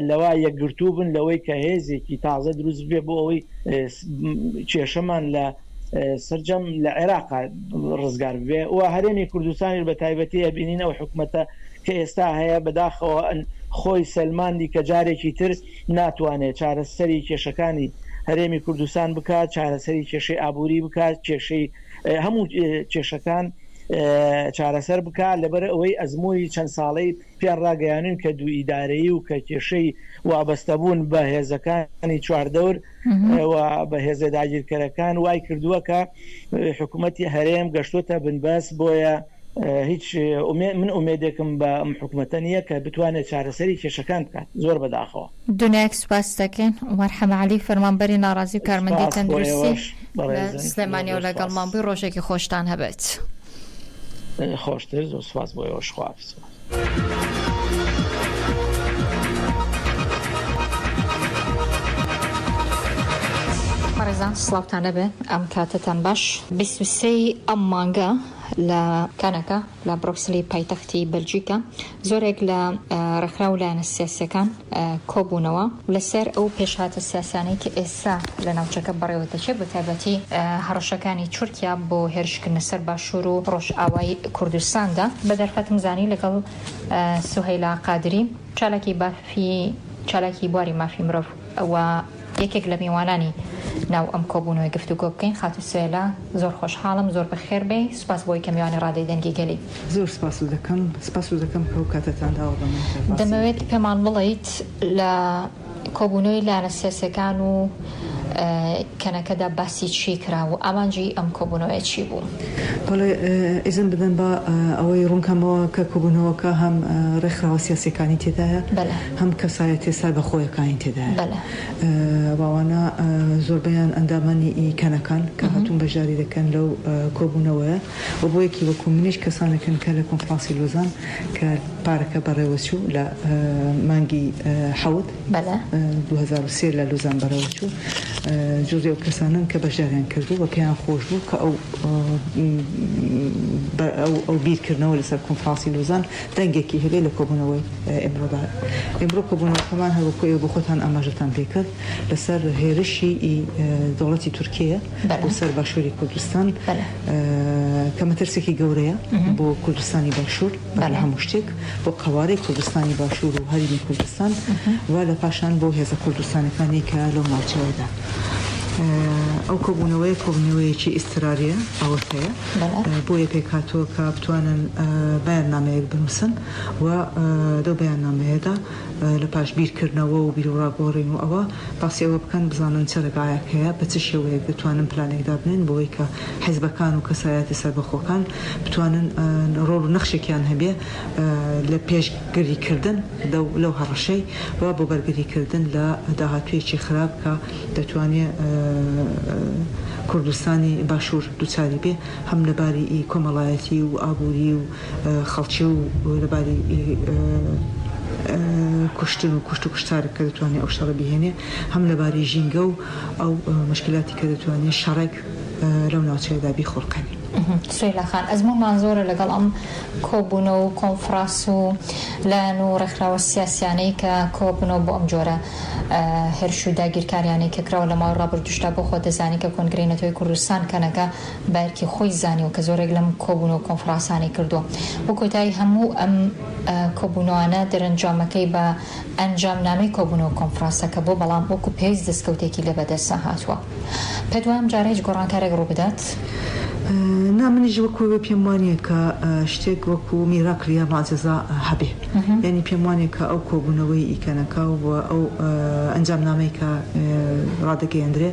لەوە یەکگرتوو بن لەوەی کە هێزێکی تازە دروست بێ بۆ ئەوەی کێشەمان لە سەرجەم لە عێراق ڕزگار بێ و هەرێمی کوردستانی بە تایبەتی ئەبینین ئەو حکوومەتە کە ئێستا هەیە بەداخەوە خۆی سەلماندی کە جارێکی تر ناتوانێت چارەسەری کێشەکانی هەرێمی کوردستان بکات چارەسەری کێشەی ئابووری بکات کێشەی هەموو کێشەکان چارەسەر بکات لەبەر ئەوەی ئەزمووی چەند ساڵەی پیان ڕاگەیانن کە دوو ئیدارەیی و کە کێشەی وابەستەبوون بە هێزەکانی چواردەور و بە هێزە داگیرکەرەکان وای کردووە کە حکوومەتی هەرێم گەشتۆتە بنبەس بۆیە هیچ من ئومێدێکم بە حکوومەتە نییە کە بتوانێت چارەسەری کێشەکان بکات زۆر بەداخەوە دونیاک سوپاس دەکەن عومەر حەمەعەلی فەرمانبەری ناڕازی و کارمەندی تەندروستی لە سلێمانی و لەگەڵمان بووی ڕۆژێکی خۆشتان هەبێت خۆشتر زۆر سوپاس بۆ ئێوەش خواافز بەڕێزان سڵاوتانە بێ ئەم کاتتان باش 23 ئەم مانگە لە کانەکە لە برۆکسلی پایتەختی بەلجیکا زۆرێک لە ڕێکخرا و لایەنە سیاسیەکان کۆبوونەوە لەسەر ئەو پێشهاتە سیاسانەی کە ئێستا لە ناوچەکە بەڕێوەدەچێت بە تایبەتی هەڕەشەکانی تورکیا بۆ هێرشکردنە سەر باشوور و ڕۆژئاوای کوردستاندا بە دەرفەتم زانی لەگەڵ سوهەیلا قادری چالاکی بواری مافی مرۆڤ ئەوە یەکێک لە میوانانی ناو ئەم کۆبوونەوەی گفتوگۆ بکەین خاتو سوێلا زۆر خۆشحاڵم زۆر بەخێر بێ سوپاس بۆی کە میوانی ڕادەی دەنگی گەلی زۆر سپاس دەکەم کە کاتتان داوە بەمن دەمەوێت پێمان بڵیت لە کۆبوونەوەی لایەنە سیاسیەکان و کەنەکەدا باسی چی کرا و ئامانجی ئەم کۆبوونەوەی چی بوو؟ بەڵێ ئیزن بدەن بە ئەوەی ڕوونکەمەوە کە کۆبوونەوەکە هەم ڕێکخراوە سیاسیەکانی تێدایە هەم کەسایەتی سەر بەخۆیەکانی تێدایە باوانە زۆربیان ئەندامانی کەنەکان کە هاتوون بەژاری دەکەن لەو کۆبوونەوەیە و بۆ یەکی وەکو منیش کەسانەکەن کە لە کۆنفرانسی لۆزان کە پارەکە بەڕێوەچوو لە مانگی حەوت 2023 لە لۆزان بەڕێوەچوو جزء کەسانن کە بەشداریان کردو و پێیان خۆش بوو کە ئەو بیرکردنەوە لەسەر کۆنفرانسی لۆزان دەنگێکی هەبێ لە کۆبوونەوەی ئێمڕۆدا ئێمڕۆ کۆبوونەوەکەمان هەروەکوی بۆ خۆتان ئاماژەتان پێکرد لەسەر هێرشی دەوڵەتی تورکیە بۆ سەر باشووری کوردستان کە مەترسێکی گەورەیە بۆ کوردستانی باشوور لە هەموو شتێک بۆ قەوارەی کوردستانی باشوور و هەرمی کوردستان و لە پاشان بۆ هێزە کوردستانەکانی کە لەو ناوچەوەدا ئەو کۆبوونەوەیەکی ئیستراریە ئەوە هەیە بۆیە پێکهاتووە کە بتوانن بەیاننامەیەک بنووسن و دەو بەیاننامەیەدا لە پاش بیرکردنەوە و بیرڕاگۆڕین و ئەوە باسی ئەوە بکەن بزانن چه ڕێگایەک هەیە بە چ شێوەیەک دەتوانن پلانێکدا بنێن بۆی کە حیزبەکان و کەسایەتی سەربەخۆکان بتوانن ڕۆڵ و نەخشێکیان هەبێ لە پێشگیریکردن لەو هەڕەشەی و بۆ بەرگریکردن لە داهاتوویەکی خراپ کە دەتوانێت کوردستانی باشوور دووچاری بێ هەم لەباری کۆمەڵایەتی و ئابووری و خەڵکی و لەباری کوشتن و کوشتارێک کە دەتوانێت ئەو شەڕە بهێنێ هەم لەباری ژینگە و ئەو مشکلاتی کە دەتوانێت شەڕێک لەو ناوچەیەدا بیخۆڵکەنی سویلا خان ئەزمون مانزۆرە لەگەڵ ئەم کۆبوونەوە و کۆنفراس و لایەن و ڕێکخراوە سیاسیانەی کە کۆبوونەوە بۆ ئەم جۆرە هێرش و داگیرکاریانەی کە کراوە لە ماوەی ڕابردووشتا بۆ خۆ دەزانی کە کۆنگرەی نەتۆی کوردستان کەنەکە بایەکی خۆی زانیوە کە زۆرێک لەم کۆبوونەوە کۆنفرانسانی کردووە بۆ کۆتایی هەموو ئەم کۆبوونەوانە دەرەنجامەکەی بە ئەنجامنامەی کۆبوونەوە کۆنفرانسەکە بۆ بەڵام وەکو پێویست دەستکەوتێکی لە بەدەستە هاتووە پێت وایە ئەم جارە هیچ گۆڕانکارێک ڕوو بدات؟ نا منیش وەکو پێم وانیە کە شتێک وەکو میراکریا ماجزا هەبێ یعنی پێم وانێ کە ئەو کۆبوونەوەی ئیکەنەکە و ئەو ئەنجامنامەی کە ڕادەگەیەندرێ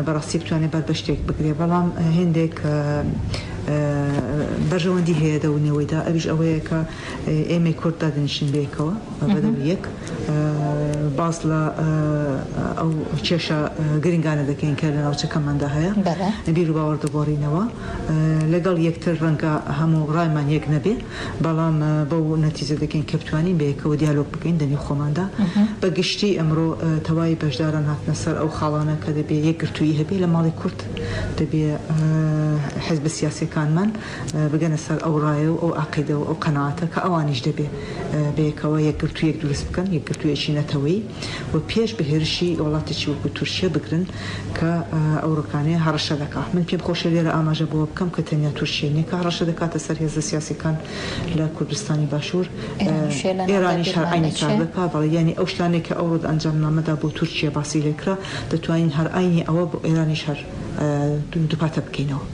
بەڕاستی بتوانێت بەر بە شتێک بگرێ بەڵام هێندێک بەرژەوەندی هەیە دەونەوەیدا ئەویش ئەوەیە کە ئێمە کورد دادنیشن بێکەوە بەدەم یەک باز لە ئەو کێشە گرنگانە دەکەین کە لە ناوچەکەماندا هەیە بیر و باوەڕدەگۆڕینەوە لەگەڵ یەکتر ڕەنگە هەموو ڕایمان یەک نەبێ بەڵام بەو نەتیجە دەکەین کە بتوانین بەیەکەوە دیالۆگ بکەین دەنی خۆماندا بە گشتی ئەمڕۆ تەواوی بەشداران هاتنە سەر ئەو خاڵانە کە دەبێ یەکگرتووی هەبێ لە ماڵی کورد دەبێ حزب سیاسیەکانمان بگەنە سەر ئەو ڕایە و ئەو عەقیدە و ئەو قەناعەتە کە ئەوانیش دەبێ بەیەکەوە یەکگرتوویەک دروست بکەن یەکگرتوویەکی نەتەوەیی و پێش بە هێرشی وڵاتێکی وەکو تورکیا بگرن کە ئەوڕۆکانەیە هەڕەشە دەکات من پێم خۆشە لێرە ئاماژە بۆ بکەم کە تەنیا تورکیا نیە کە هەڕەشە دەکاتە سەر هێزە سیاسیەکان لە کوردستانی باشوور ئێرانیش هەر عینی کار دەکات بەڵێ یعنی ئەو شتانێک کە ئەوڕۆ ئەنجامنامەدا بۆ تورکیا باسی لێکرا دەتوانین هەر عینی ئەوە بۆ ئێرانیش هەر دووپاتە بکەینەوە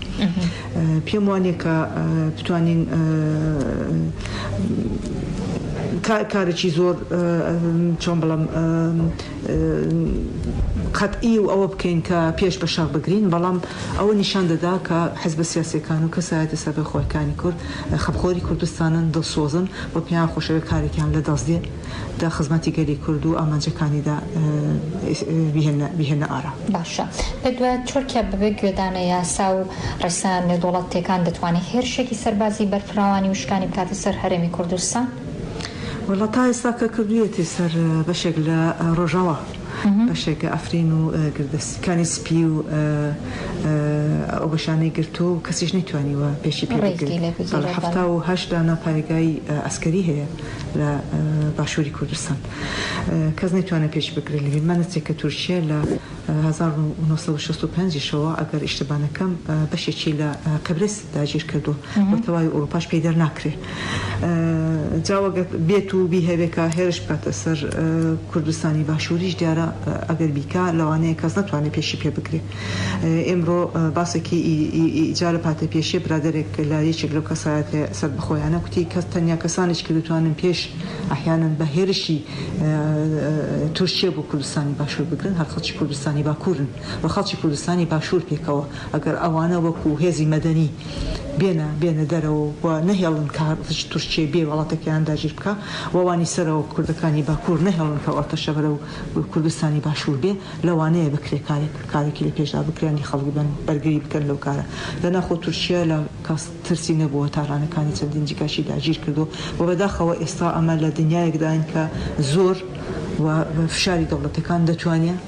پێم وانێ کە بتوانین کارێکی زۆر چۆن بڵم قەتئی و ئەوە بکەین کە پێش بە شەڕ بگرین بەڵام ئەوە نیشان دەدا کە حزب سیاسیەکان و کەسایەتە سەربەی خۆیەکانی کورد خەبخۆری کوردستانن دڵسۆزن بۆ پێیان خۆشەوێ کارێکیان لە دەست دێ دا خزمەتی گەلی کورد و ئامانجەکانیدا بیهێنە ئارا باشە بەدوای تورکیا بەبێ گوێدانە یاسا و ڕێسان نێودوڵەتیەکان دەتوانێت هێرشێکی سەربازی بەرفراوانی وشکانی بکاتە سەر هەرێمی کوردستان وەڵا تا ئێستا کە کردوویەتی سەر بەشێک لە ڕۆژاوە بەشێکە ئەفرین و گردەستەکانی سپی و ئەو بەشانەی گرتو و کەسیش نەیتوانیوە پێشی پێ هەفتا و هەشت دانا پارێگای ئەسکەری هەیە لە باشووری کوردستان کەس نەیتوانێت پێش بگرێت لەبێ مانەچێک کە تورکیا لە 1965 شەوە ئەگەر ئیشتبانەکەم بەشێکی لە قبرس داگیر کردو بۆ تەواوی ئەوروپاش پێی دەرناکرێ جاوەگە بێت و بیهەوێکە هێرش بکاتە سەر کوردستانی باشووریش دیارە ئەگەر بیکە لەوانەیە کەس نەتوانێت پێشی پێ بگرێ ئێمڕۆ باسێکی ئیجارە پاتە پێشیە برادێک لە یەکێک لەو کەسایەتە سەر بخۆیانە کوتی کەس تەنیا کەسانێک کە دەتوانن پێش ئەحیانن بە هێرشی تورکیا بۆ کوردستانی باشوور بگرن هەر خەڵکی کوردستانی باکوورن و خەڵکی کوردستانی باشوور پێکەوە ئەگەر ئەوانە وەکو هێزی مەدەنی بێنە دەرەوە و نەهێڵن کارچ تورکیا بێ وڵاتەکەیان داگیر بکە وەوانی سەرەوە کوردەکانی باکوور نەهێڵن کە ئەوتەشە بەرە و کوردستانی باشوور بێ لەوانەیە بکرێ کارێکی لە پێشدا بکرێنی خەڵکی بن بەرگری بکەن لەو کارە لەناخۆ تورکیا لە کەس ترسی نەبووە تاڕانەکانی چەندین جیکاشی داگیر کردو و بەداخەوە ئێستا ئەمە لە دنیایەکداین کە زۆر و فشاری دەوڵەتەکان دەتوانێت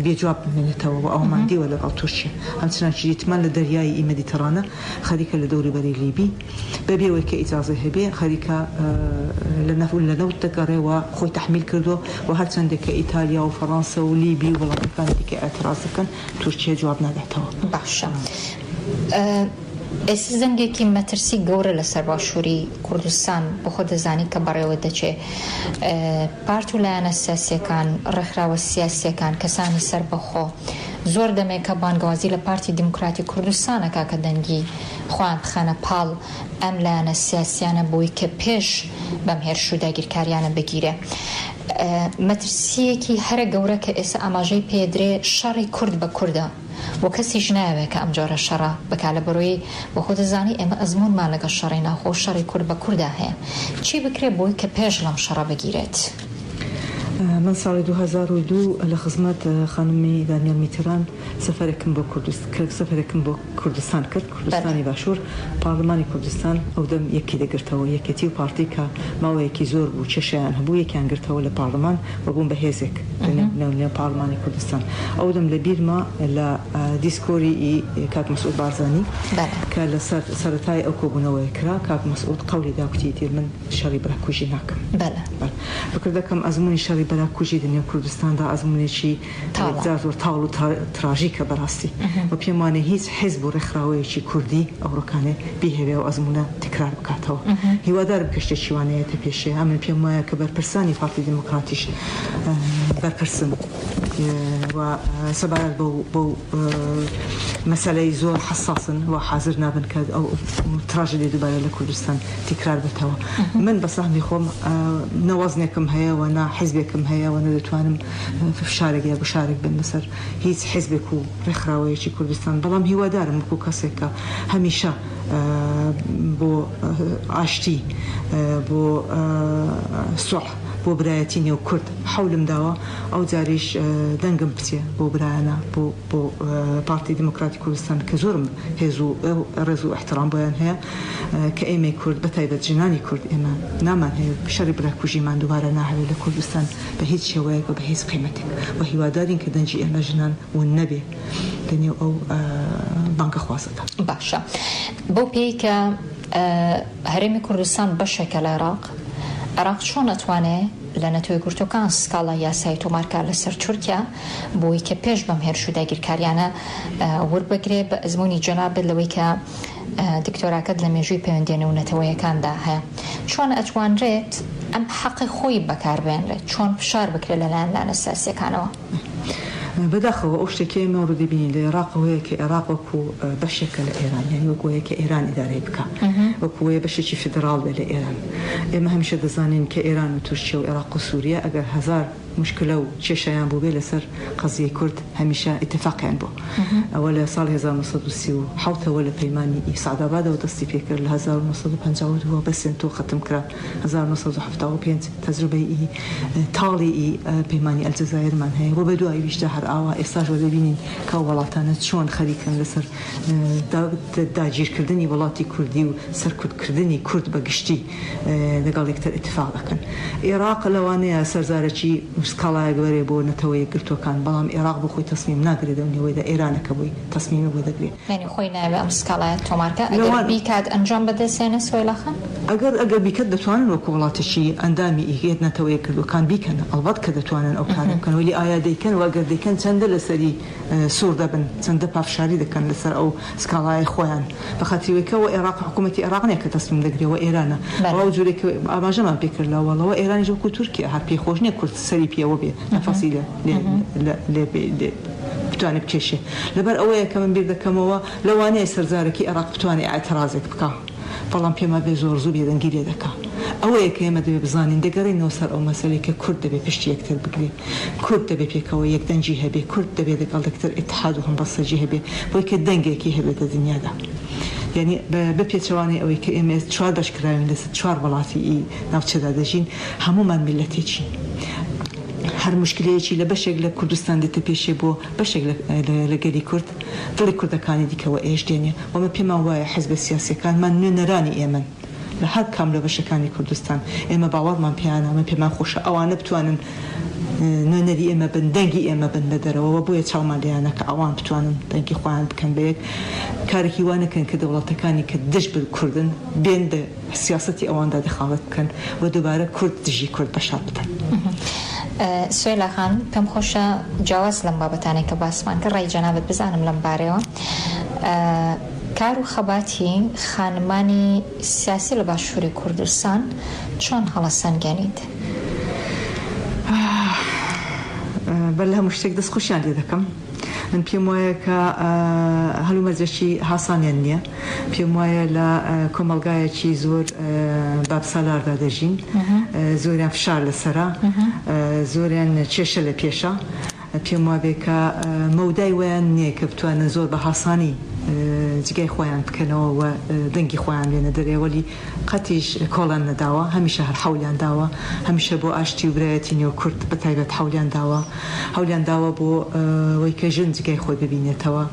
بێجواب بمێنێتەوە و ئەومان دیوە لەگەڵ تورکیا هەمچنانچی دیتمان لە دەریایی مەدیتەرانە خەریکە لە دەوری بەری لیبی بەبێەوەی کە ئیجازە هەبێ خەریکە لە نەوت دەگەڕێەوە خۆی تەحمیل کردو و هەرچەندێک کە ئیتالیا و فەڕەنسا و لیبی و وڵاتەکانی دیکە ئەتراز دەکەن تورکیا جواب ناداتەوە باشە ئێستا زەنگێکی مەترسی گەورە لەسەر باشووری کوردستان بۆ خۆ دەزانی کە بەڕێوە دەچێت پارت و لایەنە سیاسیەکان ڕێکخراوە سیاسیەکان کەسانی سەر بەخۆ زۆر دەمێکە بانگوازی لە پارتی دیموکراتی کوردستانەکە کە دەنگی خۆیان بخەنە پاڵ ئەم لایەنە سیاسیانە بۆی کە پێش بەم هێرش و داگیرکاریانە بگیرێ مەترسیەکی هەرە گەورە کە ئێستا ئاماژەی پێدرێ شەڕی کورد بە کووردە و کەسیش ناوێت کە ئەم جۆرە شەڕە بکا لە بەرۆی بۆ خۆ دەزانی ئێمە ئەزمونمان لەگە شەڕی ناخۆ شەڕی کورد بە کووردا هەیە چی بکرێ بۆی کە پێش لەم شەڕە بگیرێت من سال 2002 لخدمت خانمی دانیل میتران سفرکم با کردستان کرد کردستانی باشور پارلمانی کردستان او دم یکی دگرتاو یکی تیو پارتی که ما یکی زور بود چشان هبو یکی انگرتاو لپارلمان و بون به هزک نه پارلمانی کردستان او دم لبیر ما ل دیسکوری کاک مسعود بارزانی که لسرتای او کوبنوی کرا کاک مسعود قولی داوتی تیر من شری براکوجی نکم بله بکردکم ازمونی شری براکوجی دنیا کردستان دا ازمونی چی زار تاولو تراژیک براستی و پیمانه هیچ حزب و رخراوی چی کردی او رکانه بیهوی و ازمونه تکرار بکاتو هیوادار بکشته چیوانه تپیشه همین پیمانه که برپرسانی پارتی دموکراتیش برپرسن و سبارت بو مسئله زور حساسا و حاضر نابن كاد او تراجيدي دوباره لكردستان تكرار بتوا من بصحني خوم نوازنكم هيا وانا حزبكم هيا وانا دتوانم في شارك يا بشارك بالمصر هي حزبك رخراوي شي كردستان بلام هي ودار مكو كاسيكا هميشه بو عشتي بو صح بو برایتینی و کرد حولم داوا او زاریش دنگم بسیه بو براینا بو پارتی دموکراتی کردستان که زورم هزو رزو احترام بیان هیا که ایمه کرد بتایبت جنانی کرد ایما نامان هیا بشری براکوجی من دوباره ناهوی لکردستان به هیچ شوایق و به هیچ قیمتک و هیوادارین که دنجی ایما جنان و نبی دنیو او بانک خواسته باشا بو پیکا هرمی کردستان بشکل عراق شلون اتوانه لنتوی گرتوکان سکالا یاسای تومارکا لسر ترکیا بوی که پیش بم هر شده گیرکاریانه ور بگیره به ازمونی جناب لوی که دکتوراکد لمیجوی پیوندینه و نتوی کان ده ها شلون اتوان ريت ام حق خوی بکار بین ريت شلون فشار بکره لان اساسی کانوا بداخل وأشتكي موردي بين العراق وهي كعراق وكو بشكل إيران يعني وكو هي كإيران إدارة بكا وكو هي بشكل فدرال بالإيران إما همش دزانين كإيران وتركيا وعراق وسوريا أجر هزار مشكلة وشيشان بو بيلسر قضية كرد هميشة اتفاق عن بو ولا صار 1930 حوته ولا بيماني سعد آباد ودستي فكر 1950 هو بس انتو ختم كرا 1970 تجربة تالي بيماني الجزائر من هي وبدو أي بيشتهر أوا إصاج ولا بينين كولاتنا شون خريكا لسر داجير كردني ولاتي كردي وسر كرد كردني كرد بقشتي لقال يكتر اتفاق لكن العراق لواني سرزارتي سكالا يقولي بو نتوي قلتو كان بلام العراق بخوي تصميم ناقري دوني ويدا إيران كبوي تصميم ويدا قري يعني خوينا بأم سكالا توماركا أجر بيكاد أنجام بده سنة سويلا خان أجر بيكاد دتوانن وكولات شيء أندامي إيجاد نتوي كردو كان بيكن البعض كدتوانن أو كان ولي آيات كان وأجر كان سند لسري سور دبن سند بافشاري ده كان لسر أو سكالا إخوان فخاطر ويكو العراق حكومة العراق نيك تصميم دقري وإيران وأوجورك ما جمع بيكر لا والله وإيران جو تركيا هربي خوشني كرد سري بيا وبيا تفاصيله ل بتواني بكشة لبر أويا كمان بيرد كموا لو أنا سرزاركي العراق بتواني اعتراضك بكا فلان بيما بزور زوبي دنجيلي دكا أويا كيما دبي بزانين دقرين نوصل أو مسألة ككرد دبي بشتي أكتر بقري كرد دبي بيكوا يقدن جيها بي كرد دبي دقال أكتر اتحادهم بس جيها بي بويك الدنجة كي هبة الدنيا ده يعني ببيتشواني أو كإم إس شوار دشكراين لست شوار بلاتي نافش دادجين همو من ملتيجين هر مشكلة شيء لبشكل كردستان ده تبيشه بو بشكل لقلي كرد ضل كرد كان يديك وإيش دنيا وما بيما هو حزب السياسي كان من نراني إيمن لهر كامل بشكاني كردستان إما باور من بيانا ما بيما خوش أوان بتوانن نونري إما بندنجي إما بندرة وابويا تشاو ماليانا كأوان بتوانن دنجي خوان بكن بيك كاركي وانا كان كدولة كاني كدج بالكردن بين ده سياستي أوان ده دخلت كان ودوباره كرد تجي كرد بشار بتن سويلا خان كم خوشة جواز لما بتاني كباسمان كرأي جنابت بزانم لمباريو كارو خباتي خانماني سياسي لباشوري كردستان چون هلسان جنيد بلها مشتاق دس خوشيان ديدكم من بيمويا هلو مرزشي حسان ينيا بيمويا لا كمالغايا شي زور باب سالار دادجين زوريان فشار لسرا زوريان تشيشل بيشا بيمويا بك موداي وين نيك بتوان زور بحساني جگای خۆیان بکەنەوە و دەنگی خۆیان لێنە دەرێوەلی قەتیش کۆڵان نەداوە هەمیشە هەر حەولیان داوە هەمیشە بۆ ئاشتی و برایەتی نێو کورد بە تایبەت حەولیان داوە بۆ وەی کە ژن جگای خۆی ببینێتەوە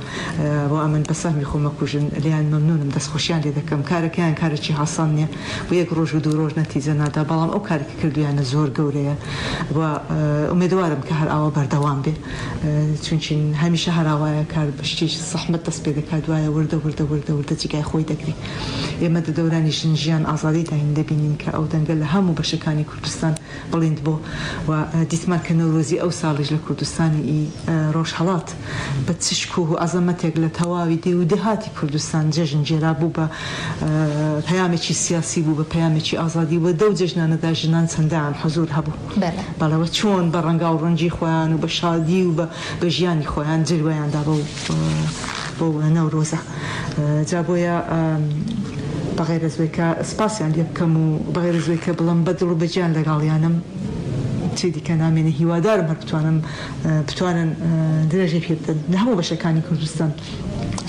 بۆ ئەمن بە سەهمی خۆمەکوژن لیان مەمنونم دەستخۆشیان لێ دەکەم کارەکەیان کارێکی حاسان نییە بۆ یەک ڕۆژ و دوو ڕۆژ نەتیجە نادا بەڵام ئەو کارێکی کردویانە زۆر گەورەیە و ئومێدوارم کە هەر ئاوا بەردەوام بێ چونچین هەمیشە هەراوایە کار بەشتی سەحمەت دەست پێ دەکات دوایە وردە جگای خۆی دەگری ئێمە لە دەورانی ژنجیان ئازادی داین دەبینین کە ئەو دەنگە لە هەموو بەشەکانی کوردستان بڵیند بۆ و دیسمان کە نەورۆزی ئەو ساڵیش لە کوردستانی ڕۆژهەڵات بە چشکوه و ئەزەمەتێک لە تەواوی دێ و دەهاتی کوردستان جەژن جێرا بوو بە پەیامێکی سیاسی بوو بە پەیامێکی ئازادی و دەو جەژنانەدا ژنان چەندان حەزور هەبوو بەڵەوە چۆن بە ڕەنگا و ڕەنجی خۆیان و بە شادی و بە ژیانی خۆیان جلوەیاندا بۆ نەورۆزە جا بۆیە بەغێرە زوێکە سپاسیان لێ بکەم و بەغێرە زوێکە بڵم بەدڵ و بەجیان لەگەڵیانم چی دیکە نامێنە هیوادارم هەر بتوانن درێژەی پێ بدەن لە هەموو بەشەکانی کوردستان.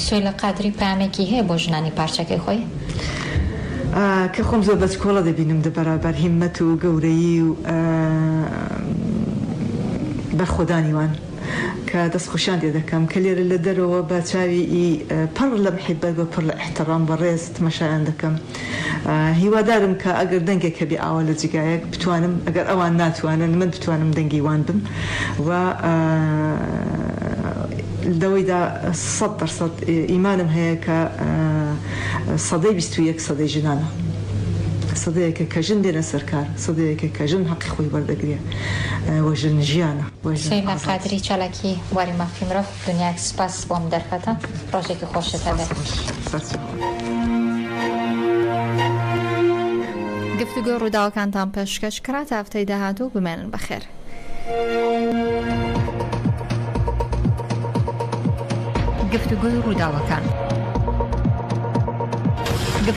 سوێلە قادری پامێکی هەیە بۆ ژنانی پارچەکەی خۆی کە خۆم زۆر بەچکۆڵە دەبینم دەبەرابەر هیممەت و گەورەیی و بەرخۆدانیوان کە دەستخۆشیان لێ دەکەم کە لێرە لە دەرەوە بە چاوی پڕ لە محیبەت بە پڕ لە احترام بە ڕێز تمەشایان دەکەم هیوادارم کە ئەگەر دەنگێکە بێ ئاوا لە جگایەک بتوانم ئەگەر ئەوان ناتوانن من بتوانم دەنگی وان بم و لەوەیدا 100% ئیمانم هەیە کە سەدەی 21 سەدەی ژنانە سەدەیەکە کە ژن دێنە سەرکار سەدەیەکە کە ژن حەقی خۆی وەردەگرێ و ژن ژیانە سوێلە قادری چالاکی واری مافی مرۆڤ دنیاک سپاس بۆم دەرفەتە ڕۆژێکی خۆشتە بێت. گفتوگۆ ڕووداوەکانتان پێشکەش کرا تا هەفتەی داهاتوو بمێنن بەخێر. گفتوگۆی ڕووداوەکان